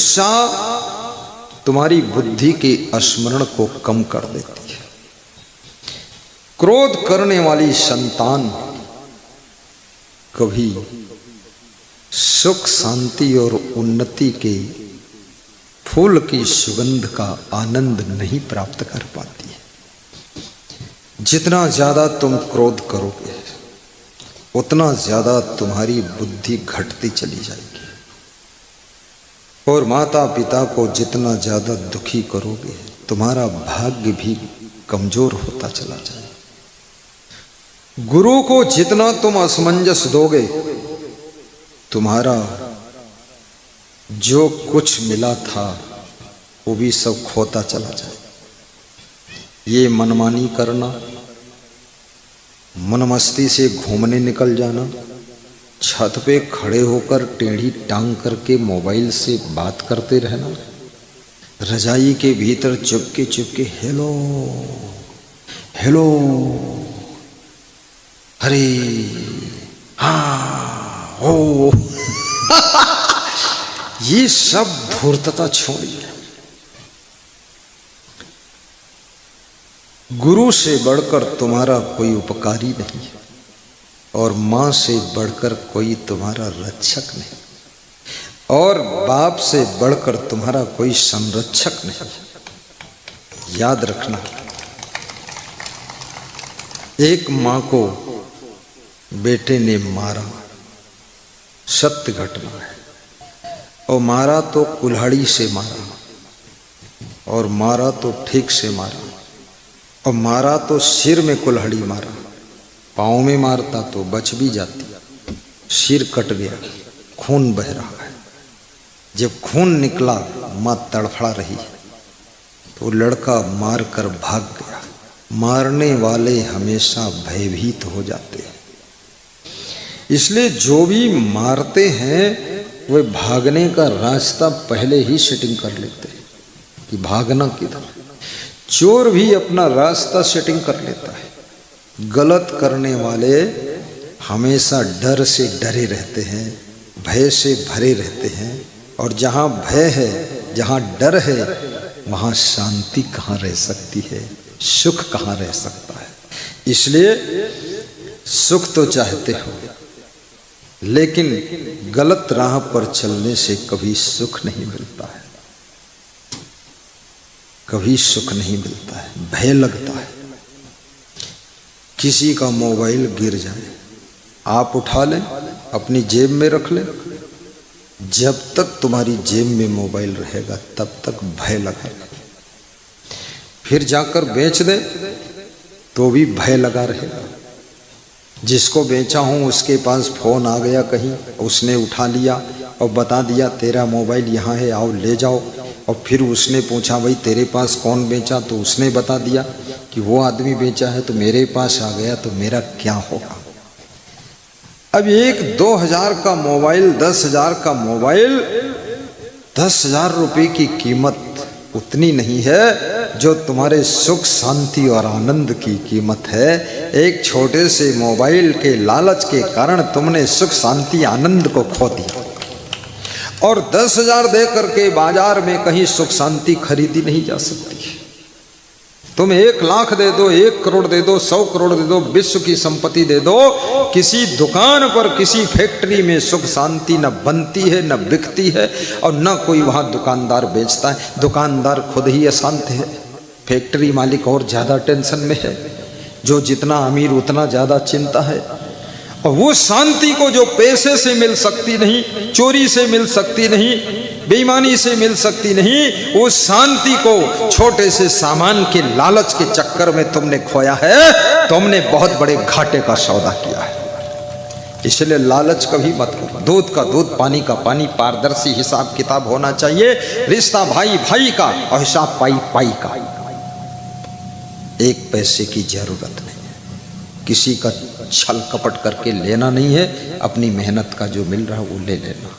उत्साह तुम्हारी बुद्धि के स्मरण को कम कर देती है। क्रोध करने वाली संतान कभी सुख शांति और उन्नति के फूल की सुगंध का आनंद नहीं प्राप्त कर पाती है। जितना ज्यादा तुम क्रोध करोगे उतना ज्यादा तुम्हारी बुद्धि घटती चली जाएगी, और माता पिता को जितना ज्यादा दुखी करोगे तुम्हारा भाग्य भी कमजोर होता चला जाएगा। गुरु को जितना तुम असमंजस दोगे तुम्हारा जो कुछ मिला था वो भी सब खोता चला जाए। ये मनमानी करना, मनमस्ती से घूमने निकल जाना, छत पे खड़े होकर टेढ़ी टांग करके मोबाइल से बात करते रहना, रजाई के भीतर चुपके चुपके हेलो हेलो, अरे हाँ हो ये सब धूर्तता छोड़िए। गुरु से बढ़कर तुम्हारा कोई उपकारी नहीं है, और मां से बढ़कर कोई तुम्हारा रक्षक नहीं, और बाप से बढ़कर तुम्हारा कोई संरक्षक नहीं। याद रखना, एक मां को बेटे ने मारा, सत्य घटना है, और मारा तो कुल्हाड़ी से मारा, और मारा तो ठीक से मारा, और मारा तो सिर में कुल्हाड़ी मारा। पाँव में मारता तो बच भी जाती, सिर कट गया, खून बह रहा है। जब खून निकला मां तड़फड़ा रही है, तो लड़का मार कर भाग गया। मारने वाले हमेशा भयभीत हो जाते हैं, इसलिए जो भी मारते हैं वे भागने का रास्ता पहले ही सेटिंग कर लेते हैं कि भागना किधर। चोर भी अपना रास्ता सेटिंग कर लेता है। गलत करने वाले हमेशा डर से डरे रहते हैं, भय से भरे रहते हैं, और जहाँ भय है, जहाँ डर है, वहाँ शांति कहाँ रह सकती है, सुख कहाँ रह सकता है। इसलिए सुख तो चाहते हो, लेकिन गलत राह पर चलने से कभी सुख नहीं मिलता है, कभी सुख नहीं मिलता है, भय लगता है। किसी का मोबाइल गिर जाए, आप उठा लें, अपनी जेब में रख लें, जब तक तुम्हारी जेब में मोबाइल रहेगा तब तक भय लगा रहेगा। फिर जाकर बेच दे तो भी भय लगा रहेगा। जिसको बेचा हूँ उसके पास फोन आ गया कहीं, उसने उठा लिया और बता दिया तेरा मोबाइल यहाँ है, आओ ले जाओ। और फिर उसने पूछा भाई तेरे पास कौन बेचा, तो उसने बता दिया कि वो आदमी बेचा है, तो मेरे पास आ गया, तो मेरा क्या होगा। अब एक 2000 का मोबाइल, 10,000 का मोबाइल, 10,000 रुपये की कीमत उतनी नहीं है जो तुम्हारे सुख शांति और आनंद की कीमत है। एक छोटे से मोबाइल के लालच के कारण तुमने सुख शांति आनंद को खो दिया, और 10,000 दे करके बाजार में कहीं सुख शांति खरीदी नहीं जा सकती। तुम 1 लाख दे दो, 1 करोड़ दे दो, 100 करोड़ दे दो, विश्व की संपत्ति दे दो, किसी दुकान पर, किसी फैक्ट्री में सुख शांति न बनती है, न बिकती है, और न कोई वहां दुकानदार बेचता है। दुकानदार खुद ही अशांत है, फैक्ट्री मालिक और ज्यादा टेंशन में है, जो जितना अमीर उतना ज्यादा चिंता है। और वो शांति को जो पैसे से मिल सकती नहीं, चोरी से मिल सकती नहीं, बेईमानी से मिल सकती नहीं, उस शांति को छोटे से सामान के लालच के चक्कर में तुमने खोया है। तुमने बहुत बड़े घाटे का सौदा किया है। इसलिए लालच कभी मत करो। दूध का दूध, पानी का पानी, पारदर्शी हिसाब किताब होना चाहिए। रिश्ता भाई भाई का और हिसाब पाई पाई का। एक पैसे की जरूरत नहीं है, किसी का छल कपट करके लेना नहीं है, अपनी मेहनत का जो मिल रहा है वो ले लेना।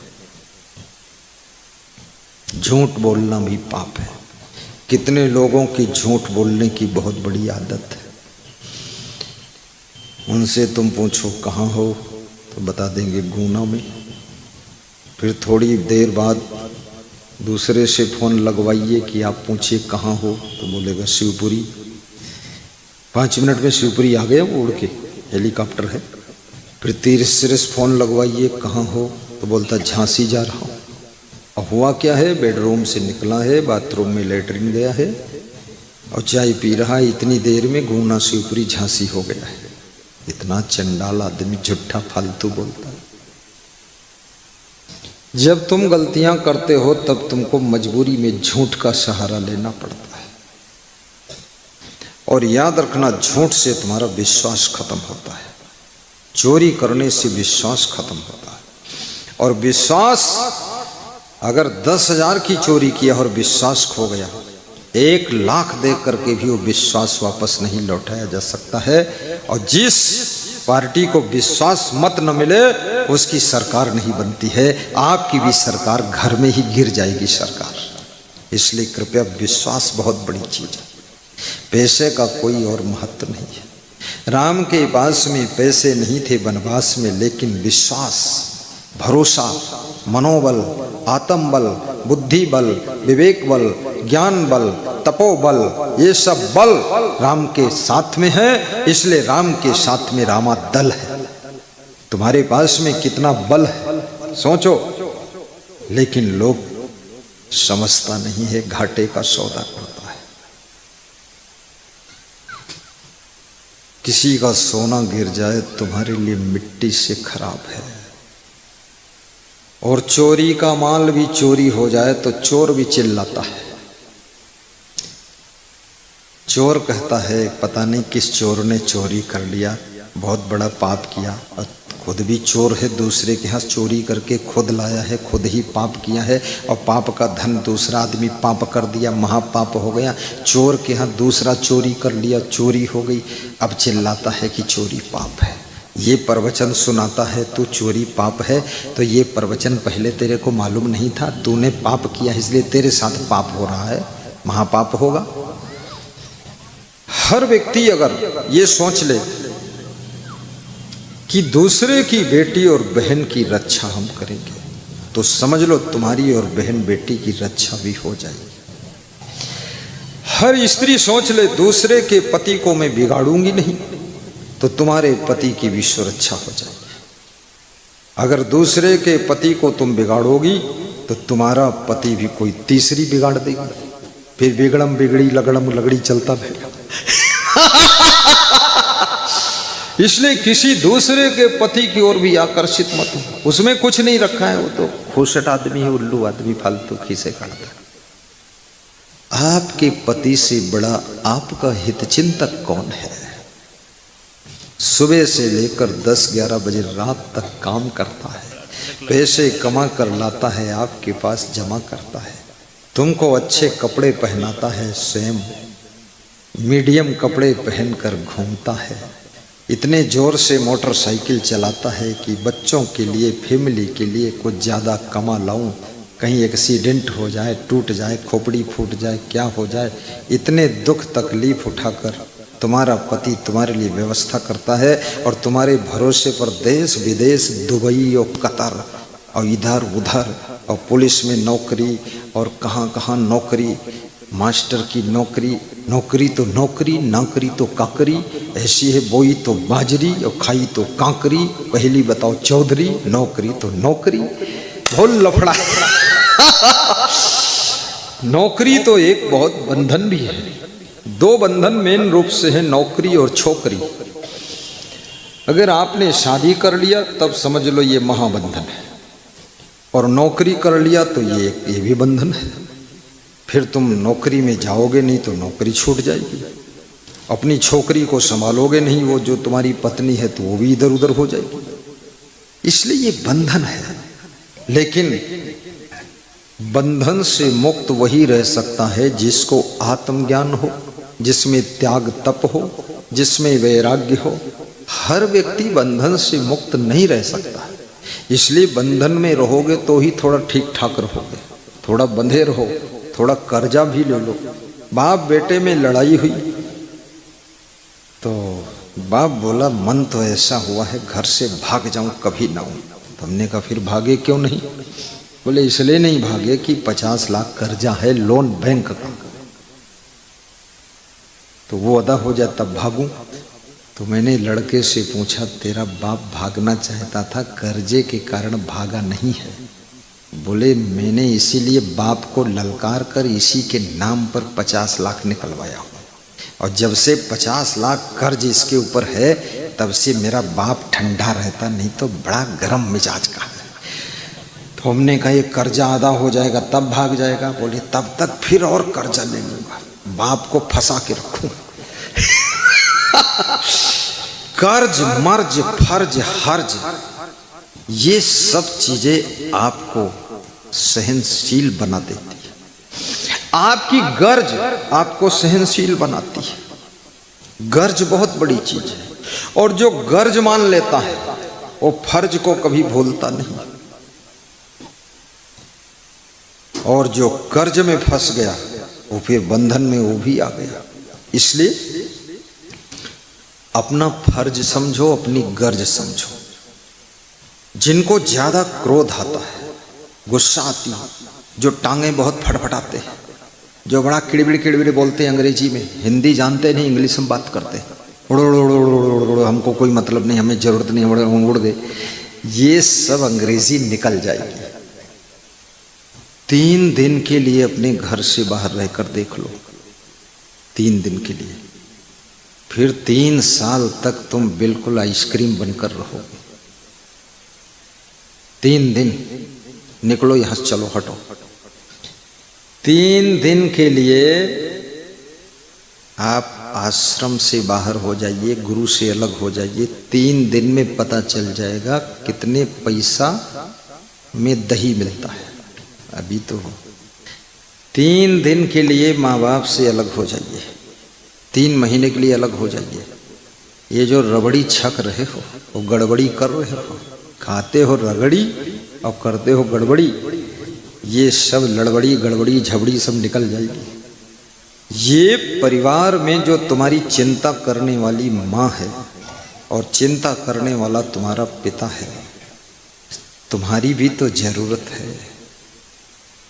झूठ बोलना भी पाप है। कितने लोगों की झूठ बोलने की बहुत बड़ी आदत है। उनसे तुम पूछो कहाँ हो तो बता देंगे गुना में। फिर थोड़ी देर बाद दूसरे से फोन लगवाइए कि आप पूछिए कहाँ हो, तो बोलेगा शिवपुरी। 5 मिनट में शिवपुरी आ गया, वो उड़ के, हेलीकॉप्टर है। फिर तीसरे से फोन लगवाइए कहाँ हो, तो बोलता झांसी जा रहा हूँ। और हुआ क्या है, बेडरूम से निकला है, बाथरूम में लेटरिन गया है और चाय पी रहा है, इतनी देर में गुना शिवपुरी झांसी हो गया है। इतना चंडाल आदमी, झूठा फालतू बोलता है। जब तुम गलतियां करते हो तब तुमको मजबूरी में झूठ का सहारा लेना पड़ता है। और याद रखना, झूठ से तुम्हारा विश्वास खत्म होता है, चोरी करने से विश्वास खत्म होता है। और विश्वास, अगर 10,000 की चोरी किया और विश्वास खो गया, 1 लाख दे करके भी वो विश्वास वापस नहीं लौटाया जा सकता है। और जिस पार्टी को विश्वास मत न मिले उसकी सरकार नहीं बनती है। आपकी भी सरकार घर में ही गिर जाएगी सरकार। इसलिए कृपया, विश्वास बहुत बड़ी चीज है, पैसे का कोई और महत्व नहीं है। राम के पास में पैसे नहीं थे वनवास में, लेकिन विश्वास, भरोसा, मनोबल, आत्मबल, बुद्धि बल, विवेक बल, ज्ञान बल, तपोबल, ये सब बल राम के साथ में है। इसलिए राम के साथ में रामा दल है। तुम्हारे पास में कितना बल है सोचो, लेकिन लोग समझता नहीं है, घाटे का सौदा करता है। किसी का सोना गिर जाए तुम्हारे लिए मिट्टी से खराब है, और चोरी का माल भी चोरी हो जाए तो चोर भी चिल्लाता है। चोर कहता है पता नहीं किस चोर ने चोरी कर लिया, बहुत बड़ा पाप किया, और खुद भी चोर है, दूसरे के यहाँ चोरी करके खुद लाया है, खुद ही पाप किया है, और पाप का धन दूसरा आदमी पाप कर दिया, महापाप हो गया। चोर के यहाँ दूसरा चोरी कर लिया, चोरी हो गई, अब चिल्लाता है कि चोरी पाप है। ये प्रवचन सुनाता है तू चोरी पाप है, तो ये प्रवचन पहले तेरे को मालूम नहीं था, तूने पाप किया इसलिए तेरे साथ पाप हो रहा है, महापाप होगा। हर व्यक्ति अगर ये सोच ले कि दूसरे की बेटी और बहन की रक्षा हम करेंगे, तो समझ लो तुम्हारी और बहन बेटी की रक्षा भी हो जाएगी। हर स्त्री सोच ले दूसरे के पति को मैं बिगाड़ूंगी नहीं, तो तुम्हारे पति की भी सुरक्षा हो जाएगी। अगर दूसरे के पति को तुम बिगाड़ोगी तो तुम्हारा पति भी कोई तीसरी बिगाड़ देगी, फिर बिगड़म बिगड़ी लगड़म लगड़ी चलता रहेगा। इसलिए किसी दूसरे के पति की ओर भी आकर्षित मत हो, उसमें कुछ नहीं रखा है, वो तो खोसट आदमी है, उल्लू आदमी, फालतू खीसे काटता है। आपके पति से बड़ा आपका हितचिंतक कौन है? सुबह से लेकर 10-11 बजे रात तक काम करता है, पैसे कमा कर लाता है, आपके पास जमा करता है, तुमको अच्छे कपड़े पहनाता है, स्वयं मीडियम कपड़े पहनकर घूमता है, इतने जोर से मोटरसाइकिल चलाता है कि बच्चों के लिए, फैमिली के लिए कुछ ज़्यादा कमा लाऊं, कहीं एक्सीडेंट हो जाए, टूट जाए, खोपड़ी फूट जाए, क्या हो जाए, इतने दुख तकलीफ उठाकर तुम्हारा पति तुम्हारे लिए व्यवस्था करता है। और तुम्हारे भरोसे पर देश विदेश, दुबई और कतर और इधर उधर, और पुलिस में नौकरी और कहाँ कहाँ नौकरी, मास्टर की नौकरी, नौकरी तो नौकरी, नौकरी तो काकरी, ऐसी है बोई तो बाजरी और खाई तो कांकरी, पहली बताओ चौधरी, नौकरी तो नौकरी, बहुत लफड़ा है। नौकरी तो एक बहुत बंधन भी है, 2 बंधन मेन रूप से है, नौकरी और छोकरी। अगर आपने शादी कर लिया तब समझ लो ये महाबंधन है, और नौकरी कर लिया तो ये भी बंधन है। फिर तुम नौकरी में जाओगे नहीं तो नौकरी छूट जाएगी, अपनी छोकरी को संभालोगे नहीं, वो जो तुम्हारी पत्नी है तो वो भी इधर उधर हो जाएगी। इसलिए ये बंधन है। लेकिन बंधन से मुक्त वही रह सकता है जिसको आत्मज्ञान हो, जिसमें त्याग तप हो, जिसमें वैराग्य हो। हर व्यक्ति बंधन से मुक्त नहीं रह सकता, इसलिए बंधन में रहोगे तो ही थोड़ा ठीक ठाक रहोगे, थोड़ा बंधे रहो, थोड़ा कर्जा भी ले लो। बाप बेटे में लड़ाई हुई तो बाप बोला मन तो ऐसा हुआ है घर से भाग जाऊं कभी ना आऊं। तो हमने कहा फिर भागे क्यों नहीं? बोले इसलिए नहीं भागे कि 50 लाख कर्जा है लोन बैंक का, तो वो अदा हो जाए तब भागूं। तो मैंने लड़के से पूछा, तेरा बाप भागना चाहता था, कर्जे के कारण भागा नहीं है। बोले मैंने इसीलिए बाप को ललकार कर इसी के नाम पर 50 लाख निकलवाया हूँ, और जब से 50 लाख कर्ज इसके ऊपर है तब से मेरा बाप ठंडा रहता, नहीं तो बड़ा गर्म मिजाज का है। तो हमने कहा ये कर्जा अदा हो जाएगा तब भाग जाएगा। बोले तब तक फिर और कर्जा ले लूंगा, बाप को फंसा के रखूंगा। कर्ज, मर्ज, फर्ज, हर्ज, ये सब चीजें आपको सहनशील बना देती है। आपकी गर्ज आपको सहनशील बनाती है। गर्ज बहुत बड़ी चीज है, और जो गर्ज मान लेता है वो फर्ज को कभी भूलता नहीं, और जो कर्ज में फंस गया वो फिर बंधन में वो भी आ गया। इसलिए अपना फर्ज समझो, अपनी गर्ज समझो। जिनको ज्यादा क्रोध आता है, गुस्सा आती है, जो टांगे बहुत फटफटाते हैं, जो बड़ा किड़बिड़ बोलते हैं अंग्रेजी में, हिंदी जानते नहीं इंग्लिश में बात करते हैं, उड़ हमको कोई मतलब नहीं, हमें जरूरत नहीं, उड़ दे, ये सब अंग्रेजी निकल जाएगी। 3 दिन के लिए अपने घर से बाहर रहकर देख लो, 3 दिन के लिए, फिर 3 साल तक तुम बिल्कुल आइसक्रीम बनकर रहोगे। 3 दिन निकलो यहां से, चलो हटो। 3 दिन के लिए आप आश्रम से बाहर हो जाइए, गुरु से अलग हो जाइए। 3 दिन में पता चल जाएगा कितने पैसा में दही मिलता है। अभी तो 3 दिन के लिए माँ बाप से अलग हो जाइए, 3 महीने के लिए अलग हो जाइए। ये जो रबड़ी छक रहे हो, वो गड़बड़ी कर रहे हो, खाते हो रगड़ी और करते हो गड़बड़ी, ये सब लड़बड़ी गड़बड़ी झबड़ी सब निकल जाएगी। ये परिवार में जो तुम्हारी चिंता करने वाली माँ है और चिंता करने वाला तुम्हारा पिता है, तुम्हारी भी तो जरूरत है।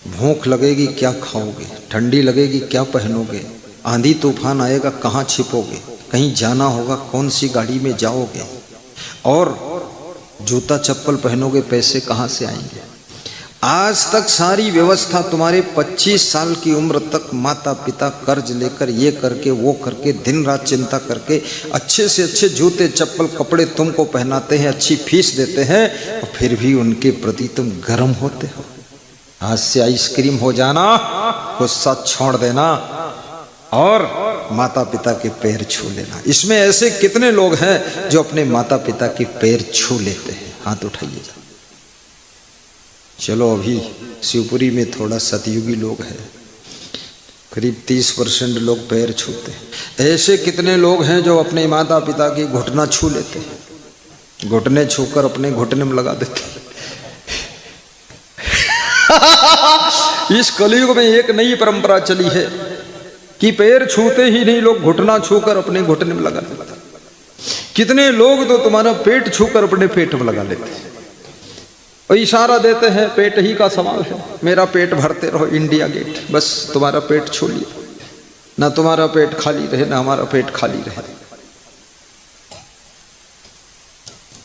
भूख लगेगी क्या खाओगे, ठंडी लगेगी क्या पहनोगे, आंधी तूफान आएगा कहाँ छिपोगे, कहीं जाना होगा कौन सी गाड़ी में जाओगे, और जूता चप्पल पहनोगे पैसे कहाँ से आएंगे। आज तक सारी व्यवस्था तुम्हारे 25 साल की उम्र तक माता पिता कर्ज लेकर ये करके वो करके दिन रात चिंता करके अच्छे से अच्छे जूते चप्पल कपड़े तुमको पहनाते हैं, अच्छी फीस देते हैं, और फिर भी उनके प्रति तुम गर्म होते हो। आज से आइसक्रीम हो जाना, गुस्सा छोड़ देना और माता पिता के पैर छू लेना। इसमें ऐसे कितने लोग हैं जो अपने माता पिता के पैर छू लेते हैं? हाथ उठाइए। चलो अभी शिवपुरी में थोड़ा सतयुगी लोग हैं, करीब 30% लोग पैर छूते हैं। ऐसे कितने लोग हैं जो अपने माता पिता की घुटना छू लेते हैं, घुटने छूकर अपने घुटने में लगा देते हैं। इस कलयुग में एक नई परंपरा चली है कि पैर छूते ही नहीं, लोग घुटना छूकर अपने घुटने में लगा देते हैं। कितने लोग तो तुम्हारा पेट छूकर अपने पेट में लगा लेते हैं और इशारा देते हैं पेट ही का सवाल है, मेरा पेट भरते रहो, इंडिया गेट, बस तुम्हारा पेट छू लिया, ना तुम्हारा पेट खाली रहे ना हमारा पेट खाली रहे।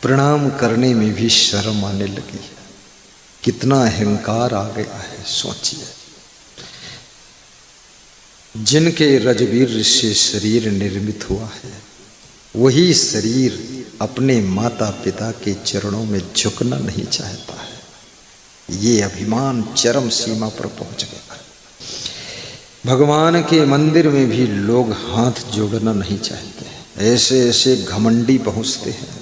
प्रणाम करने में भी शर्म आने लगी है, कितना अहंकार आ गया है। सोचिए, जिनके रजबीर से शरीर निर्मित हुआ है, वही शरीर अपने माता पिता के चरणों में झुकना नहीं चाहता है। ये अभिमान चरम सीमा पर पहुंच गया। भगवान के मंदिर में भी लोग हाथ जोड़ना नहीं चाहते, ऐसे ऐसे घमंडी पहुंचते हैं।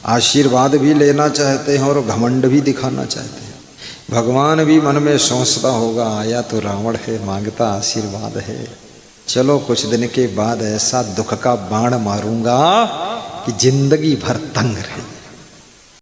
आशीर्वाद भी लेना चाहते हैं और घमंड भी दिखाना चाहते हैं। भगवान भी मन में सोचता होगा, आया तो रावण है, मांगता आशीर्वाद है, चलो कुछ दिन के बाद ऐसा दुख का बाण मारूंगा कि जिंदगी भर तंग रहे।